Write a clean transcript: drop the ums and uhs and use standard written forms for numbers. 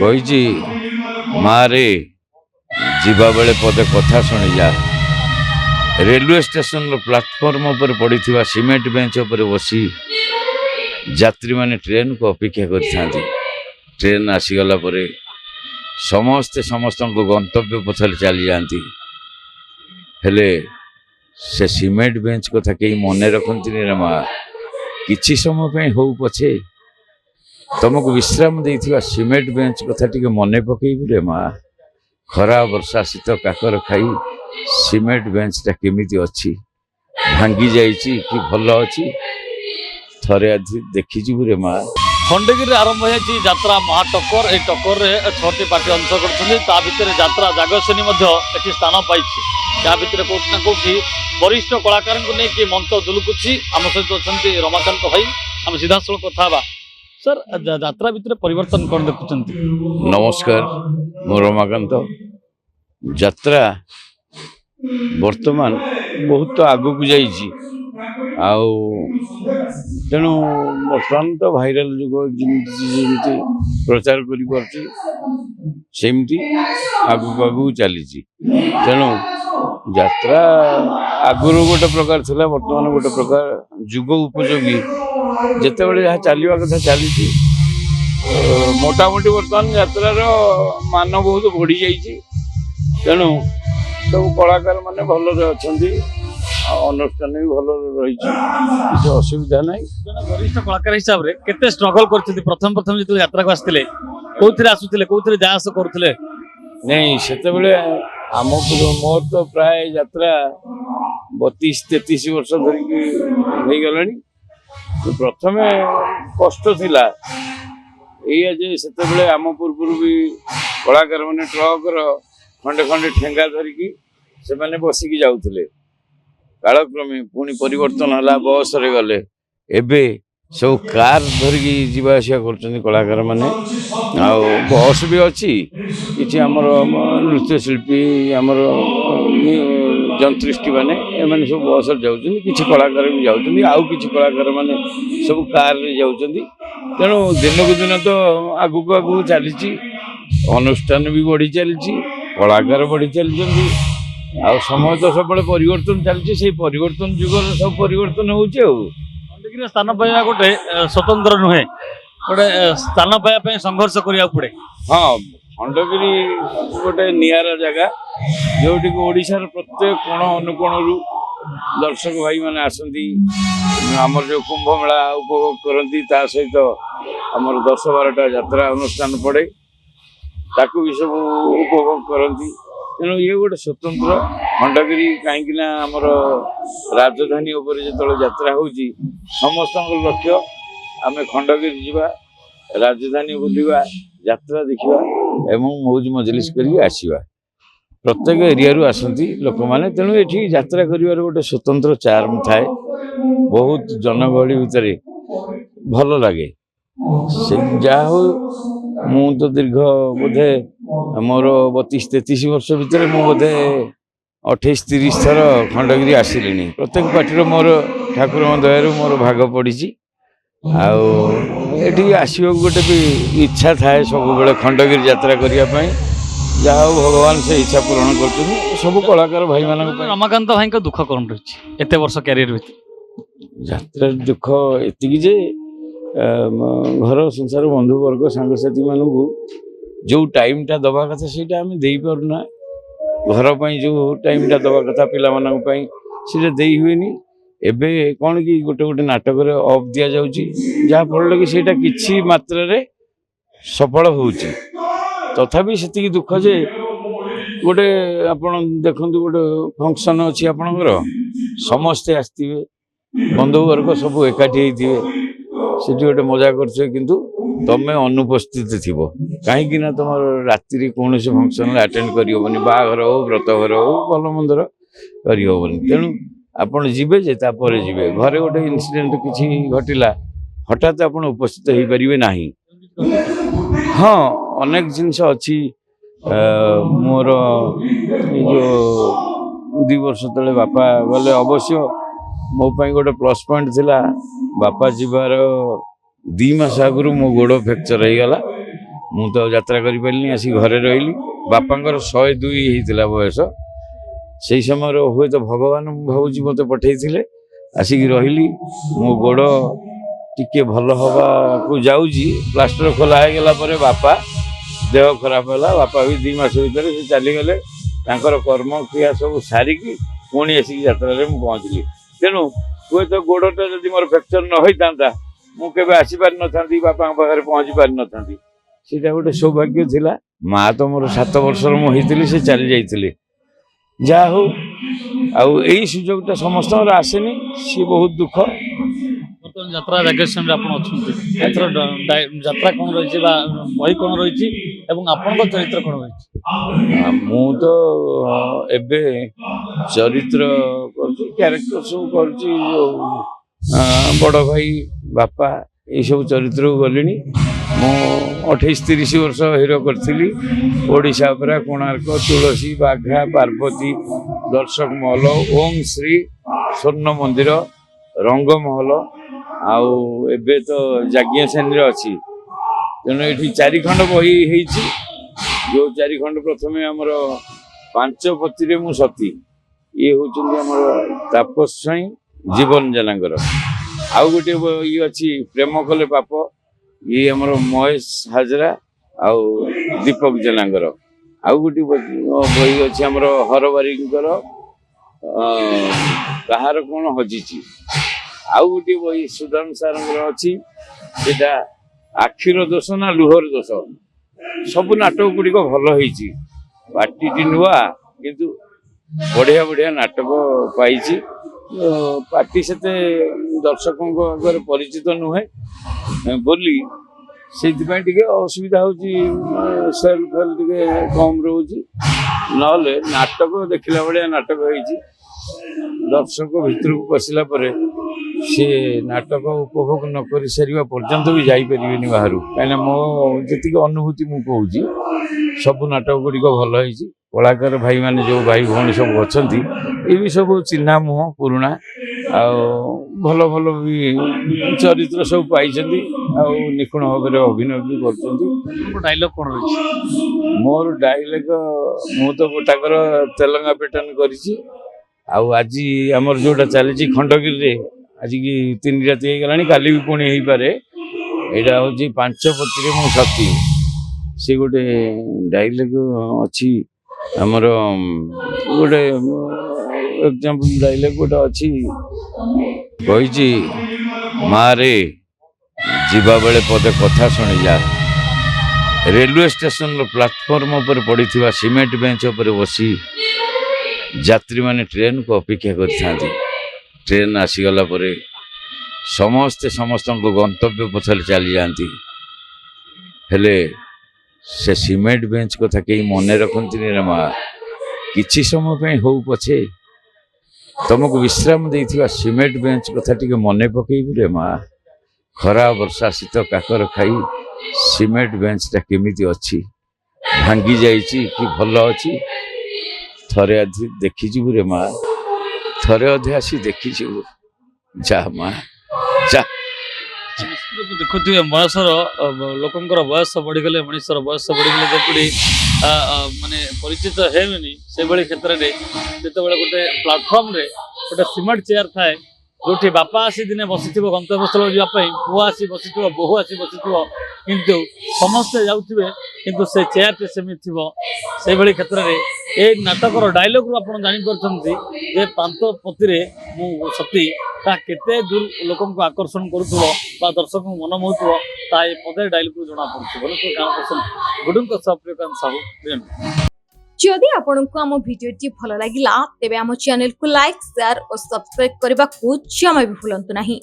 कही मारे जीवा बेले पदे कथा शुणी जा रेलवे स्टेशन प्लाटफॉर्म पर पड़ी सीमेंट बेंच पर बसी यात्री माने ट्रेन को अपेक्षा कर ट्रेन आसीगला समस्ते समस्त गंतव्य पथर चली जाती हेले से सीमेंट बेंच कथा कहीं मन रखती रे माँ किसी समय हो पछे तुमको विश्राम देथिबा सीमेंट बेंच कथा टिके मन पकेबू रे माँ खरा वर्षा शीत काकर खाई सीमेंट बेंच टा केमिति अच्छी भांगी जाइछि कि भल अच्छी थरे आदि देखी जीवु रे माँ। खंडगिरी आरंभ होती यात्रा महाटक्कर ए टक्कर रे 6टी पार्टी अंश कर यात्रा जागसेनी एटी स्थान पाई या भितर कौटि ना कौटि वरिष्ठ कलाकार को लेकिन मंच दुलुकुची आम सहित अच्छा रमाकांत भाई आम सीधा सड़क कथा सर यात्रा भितर परिवर्तन कौन देखुं? नमस्कार मो रमाकांत यात्रा वर्तमान बहुत आगु को जाइछि तेणु बर्तमान तो भाइराल जुग जमी प्रचार करमती आगु आगु चली तेणु यात्रा आगुरी गोटे प्रकार थिला वर्तमान गोटे प्रकार जुग उपयोगी जिते बड़े जहाँ चलवा कथा चली मोटामोटी वर्तमान यात्रार मान बहुत बढ़ी जाइए तेणु सब कलाकार माने भल अच्छा अनुष्ठान भी भल रही किसी असुविधा ना। वरिष्ठ कलाकार हिसाब से केते स्ट्रगल करछथि प्रथम प्रथम जो यात्रा को आसथिले कोथिरे आसुथिले कोथिरे जास करूथिले नहीं सेते बेले आमको मोर तो प्राय यात्रा 32-33 वर्ष धरिकी हो गलानी प्रथम कष्ट थिला एया जे सेते बेले आम पूर्व भी कलाकार माने ट्रक खंडे खंडे ठेंगा धरिकी से माने बसिकी जाउथिले कालक्रमे पुणी परिवर्तन है बस रे गले एबे सब कार धरिकी जीवा आसिया कर कलाकार माने बस भी अच्छी किसी आमर नृत्य शिल्पी आमर जंत्रिष्टि माने एमाने सब बस जाउछन किसी कलाकार भी जाउछन आउ किसी कलाकार माने सब कार रे जाउछन तेणु दिन को दिन तो आगु को आगु चली अनुष्ठान भी बढ़ी चली कलाकार बढ़ी चली आ समय तो सब परिवर्तन चलती से परिवर्तन जुग सब परिवर्तन होउचे खंडगिरी स्थान पाइबा गोटे स्वतंत्र नुहे गोटे स्थान पाइबा संघर्ष करिया पड़े। हाँ खंडगिरी गोटे नियारा जगह जोटी ओडिशार प्रत्येक कोण अनुकोण दर्शक भाई माने आसंती आमर जो कुंभ मेला उपभोग करती ता सहित आमर 10-12टा यात्रा अनुष्ठान पड़े ताकू भी सब उपभोग करती तेणु ये गोटे स्वतंत्र खंडगिरी कहीं आमर राजधानी जो यात्रा होची समस्त लक्ष्य आम खंडगिरी जावा राजधानी बुलवा यात्रा देखा एवं मौज मजलिस करी आसवा प्रत्येक एरिया रू आसती लोक मैंने तेणु ये यात्रा कर गोटे स्वतंत्र चार्म थाए बहुत जनगहली भितर भल लगे से जहा हो मु तो दीर्घ बोधे मोर 32-33 वर्ष भितर मु बोधे 28-30 थर खंडगिरी आसिली प्रत्येक पार्टी मोर ठाकुर दयारू मोर भाग पड़ी आठी आसवा गोटे भी इच्छा थाए सब बेले खंडगिरी यात्रा करने जहा भगवान से इच्छा पूरण कर सब कलाकार भाई मान रमाकांत भाई दुख कौन रही एत वर्ष कैरियर यात्रा दुख एति घर संसार बंधु वर्ग सांगसाथी मानू जो टाइम टा दबा कथा से आम दे पारना घर पर जो टाइम टा दबा कथा पिला दे हुए एबे कौन कि गोटे गोटे नाटक अफ दि जा फल कि सेटा किछि मात्रा रे सफल होउची तथापि सेति दुख जे गोटे आपण देखंतु गोटे फंक्शन अछि आपणकर समस्ते आस्तिबे बंधु वर्ग सब एकाठी होइथिबे सेठी गोटे मजा करछे किंतु तमें अनुपस्थित थी कहीं तुम राति कौन फंक्शन अटेंड करनी बाघर हो व्रतघर हो भल मंदर करनी तेणु आपड़ जीवे जे जीवे घरे गोटे इनसीडेंट किसी घटला हठात आप उपस्थित हो पारे ना। हाँ अनेक जिनस अच्छी मोर जो 2 वर्ष तले बापा गले अवश्य मो गोटे प्लस पॉइंट थिला बापा जीवार 2 मास आगु मो गोड़ फ्रैक्चर हो गला ମୁଁ ତ ଆଉ ଯାତ୍ରା କରିପାରିଲିନି, ଆସି ଘରେ ରହିଲି। ବାପାଙ୍କର 102 ହେଇଥିଲା ବୟସ। ସେଇ ସମୟରେ ହୁଏତ ଭଗବାନ ମୁଁ ଭାବୁଛି ମୋତେ ପଠେଇଥିଲେ। ଆସିକି ରହିଲି, ମୋ ଗୋଡ଼ ଟିକେ ଭଲ ହବାକୁ ଯାଉଛି। ପ୍ଲାଷ୍ଟର ଖୋଲା ହେଇଗଲା ପରେ ବାପା ଦେହ ଖରାପ ହେଲା। ବାପା ବି 2 ମାସ ଭିତରେ ସେ ଚାଲିଗଲେ। ତାଙ୍କର କର୍ମକ୍ରିୟା ସବୁ ସାରିକି ପୁଣି ଆସିକି ଯାତ୍ରାରେ ମୁଁ ପହଞ୍ଚିଲି। ତେଣୁ ହୁଏତ ଗୋଡ଼ଟା ଯଦି ମୋର ଫ୍ରାକ୍ଚର ନ ହେଇଥାନ୍ତା, ମୁଁ କେବେ ଆସିପାରିନଥାନ୍ତି, ବାପାଙ୍କ ପାଖରେ ପହଞ୍ଚି ପାରିନଥାନ୍ତି। ସେଇଟା ଗୋଟେ ସୌଭାଗ୍ୟ ଥିଲା। ମା ତ ମୋର 7 ବର୍ଷର ମୁଁ ହେଇଥିଲି, ସେ ଚାଲି ଯାଇଥିଲେ। ଯାହା ହଉ, ଆଉ ଏଇ ସୁଯୋଗଟା ସମସ୍ତଙ୍କର ଆସେନି, ସିଏ ବହୁତ ଦୁଃଖ। ବର୍ତ୍ତମାନ ଯାତ୍ରା ଜାଗେଶ୍ୱରରେ ଆପଣ ଅଛନ୍ତି, ଏଥର ଯାତ୍ରା କ'ଣ ରହିଛି ବା ବହି କ'ଣ ରହିଛି ଏବଂ ଆପଣଙ୍କ ଚରିତ୍ର କ'ଣ ରହିଛି? ମୁଁ ତ ଏବେ ଚରିତ୍ର କରୁଛି, କ୍ୟାରେକ୍ଟର ସବୁ କରୁଛି। ଯୋଉ ବଡ଼ ଭାଇ, ବାପା, ଏଇସବୁ ଚରିତ୍ରକୁ ଗଲିଣି। ମୁଁ 28-30 ବର୍ଷ ହିରୋ କରିଥିଲି। ଓଡ଼ିଶା ଅପେରା, କୋଣାର୍କ, ତୁଳସୀ, ବାଘା, ପାର୍ବତୀ, ଦର୍ଶକ ମହଲ, ଓମ୍ ଶ୍ରୀ, ସ୍ୱର୍ଣ୍ଣ ମନ୍ଦିର, ରଙ୍ଗମହଲ, ଆଉ ଏବେ ତ ଯାଜ୍ଞସେନୀରେ ଅଛି। ତେଣୁ ଏଠି 4 ଖଣ୍ଡ ବହି ହେଇଛି। ଯୋଉ 4 ଖଣ୍ଡ, ପ୍ରଥମେ ଆମର 5 ପତିରେ ମୁଁ ସତୀ, ଇଏ ହଉଛନ୍ତି ଆମର ତାପସ ସ୍ୱାଇଁ, ଜୀବନ ଜେନାଙ୍କର। ଆଉ ଗୋଟିଏ ବହି ଅଛି ପ୍ରେମ କଲେ ପାପ, ଇଏ ଆମର ମହେଶ ହାଜରା ଆଉ ଦୀପକ ଜେନାଙ୍କର। ଆଉ ଗୋଟିଏ ବହି ଅଛି ଆମର ହରବାରୀଙ୍କର, କାହାର କ'ଣ ହଜିଛି। ଆଉ ଗୋଟିଏ ବହି ସୁଦାମ ସାରଙ୍କର ଅଛି, ସେଟା ଆଖିର ଦୋଷ ନା ଲୁହର ଦୋଷ। ସବୁ ନାଟକ ଗୁଡ଼ିକ ଭଲ ହେଇଛି। ପାର୍ଟିଟି ନୂଆ, କିନ୍ତୁ ବଢ଼ିଆ ବଢ଼ିଆ ନାଟକ ପାଇଛି। ପାର୍ଟି ସେତେ ଦର୍ଶକଙ୍କ ଆଗରେ ପରିଚିତ ନୁହେଁ ବୋଲି ସେଇଥିପାଇଁ ଟିକେ ଅସୁବିଧା ହେଉଛି। ସେଲ୍ ଫେଲ୍ ଟିକେ କମ୍ ରହୁଛି। ନହେଲେ ନାଟକ ଦେଖିଲା ଭଳିଆ ନାଟକ ହେଇଛି। ଦର୍ଶକ ଭିତରକୁ ପଶିଲା ପରେ ସେ ନାଟକ ଉପଭୋଗ ନ କରି ସାରିବା ପର୍ଯ୍ୟନ୍ତ ବି ଯାଇପାରିବେନି ବାହାରୁ। କାହିଁକିନା ମୋ ଯେତିକି ଅନୁଭୂତି ମୁଁ କହୁଛି, ସବୁ ନାଟକ ଗୁଡ଼ିକ ଭଲ ହେଇଛି। କଳାକାର ଭାଇମାନେ, ଯେଉଁ ଭାଇ ଭଉଣୀ ସବୁ ଅଛନ୍ତି, ଏ ବି ସବୁ ଚିହ୍ନା ମୁହଁ, ପୁରୁଣା, ଆଉ ଭଲ ଭଲ ବି ଚରିତ୍ର ସବୁ ପାଇଛନ୍ତି, ଆଉ ନିଖୁଣ ଭାବରେ ଅଭିନୟ ବି କରୁଛନ୍ତି। ଡାଇଲଗ କ'ଣ ରହିଛି? ମୋର ଡାଇଲଗ, ମୁଁ ତ ଗୋଟାକର ତେଲଙ୍ଗା ପ୍ୟାଟର୍ନ କରିଛି। ଆଉ ଆଜି ଆମର ଯୋଉଟା ଚାଲିଛି ଖଣ୍ଡଗିରିରେ, ଆଜିକି 3 ରାତି ହେଇଗଲାଣି, କାଲି ବି ପୁଣି ହେଇପାରେ। ଏଇଟା ହଉଛି 5 ପତିରେ ମୁଁ ସତୀ। ସେ ଗୋଟେ ଡାଇଲଗ ଅଛି ଆମର, ଗୋଟେ ଏକ୍ଜାମ୍ପଲ ଡାଇଲଗ ଗୋଟେ ଅଛି, କହିଛି, ମା ରେ ଯିବା ବେଳେ ପଦେ କଥା ଶୁଣିଯା। ରେଲୱେ ଷ୍ଟେସନର ପ୍ଲାଟଫର୍ମ ଉପରେ ପଡ଼ିଥିବା ସିମେଣ୍ଟ ବେଞ୍ଚ ଉପରେ ବସି ଯାତ୍ରୀମାନେ ଟ୍ରେନକୁ ଅପେକ୍ଷା କରିଥାନ୍ତି। ଟ୍ରେନ ଆସିଗଲା ପରେ ସମସ୍ତେ ସମସ୍ତଙ୍କ ଗନ୍ତବ୍ୟ ପଥରେ ଚାଲିଯାଆନ୍ତି। ହେଲେ ସେ ସିମେଣ୍ଟ ବେଞ୍ଚ କଥା କେହି ମନେ ରଖନ୍ତିନି ରେ ମା। କିଛି ସମୟ ପାଇଁ ହଉ ପଛେ ତମକୁ ବିଶ୍ରାମ ଦେଇଥିବା ସିମେଣ୍ଟ ବେଞ୍ଚ କଥା ଟିକେ ମନେ ପକେଇବୁ ରେ ମା। ଖରା, ବର୍ଷା, ଶୀତ, କାକର ଖାଇ ସିମେଣ୍ଟ ବେଞ୍ଚଟା କେମିତି ଅଛି, ଭାଙ୍ଗି ଯାଇଛି କି ଭଲ ଅଛି, ଥରେ ଆଜି ଦେଖିଯିବୁ ରେ ମା। ଥରେ ଅଧେ ଆସି ଦେଖିଯିବୁ। ଯା ମା, ଯା। ଦେଖୁଥିବେ, ବୟସର ଲୋକଙ୍କର ବୟସ ବଢ଼ିଗଲେ, ମଣିଷର ବୟସ ବଢ଼ିଗଲେ ଯେପରି ମାନେ ପରିଚିତ ହେବେନି, ସେଭଳି କ୍ଷେତ୍ରରେ ଯେତେବେଳେ ଗୋଟେ ପ୍ଲାଟଫର୍ମରେ ଗୋଟେ ସିମେଣ୍ଟ ଚେୟାର ଥାଏ, ଯୋଉଠି ବାପା ଆସି ଦିନେ ବସିଥିବ ଗନ୍ତବ୍ୟସ୍ଥଳ ଯିବା ପାଇଁ, ପୁଅ ଆସି ବସିଥିବ, ବୋହୂ ଆସି ବସିଥିବ, କିନ୍ତୁ ସମସ୍ତେ ଯାଉଥିବେ, କିନ୍ତୁ ସେ ଚେୟାରଟି ସେମିତି ଥିବ। ସେଇଭଳି କ୍ଷେତ୍ରରେ ଏଇ ନାଟକର ଡାଇଲଗରୁ ଆପଣ ଜାଣିପାରୁଛନ୍ତି ଯେ 5 ପତିରେ ମୁଁ ସତୀ ତା କେତେ ଦୂର ଲୋକଙ୍କୁ ଆକର୍ଷଣ କରୁଥିବ ବା ଦର୍ଶକଙ୍କୁ ମନ ମୋହୁଥିବ, ତା ଏ ପଦେ ଡାଇଲଗରୁ ଜଣାପଡ଼ୁଥିବ। ଗାଁ ପସନ୍ଦ ଗୁଡୁଙ୍କ ସହ ପ୍ରିୟକାନ୍ତ ସାହୁ। जदि आपंक आम भिडी भल लगा तेब आम चैनल को लाइक, शेयर और सब्सक्राइब करने को जमा भी भूलु नहीं।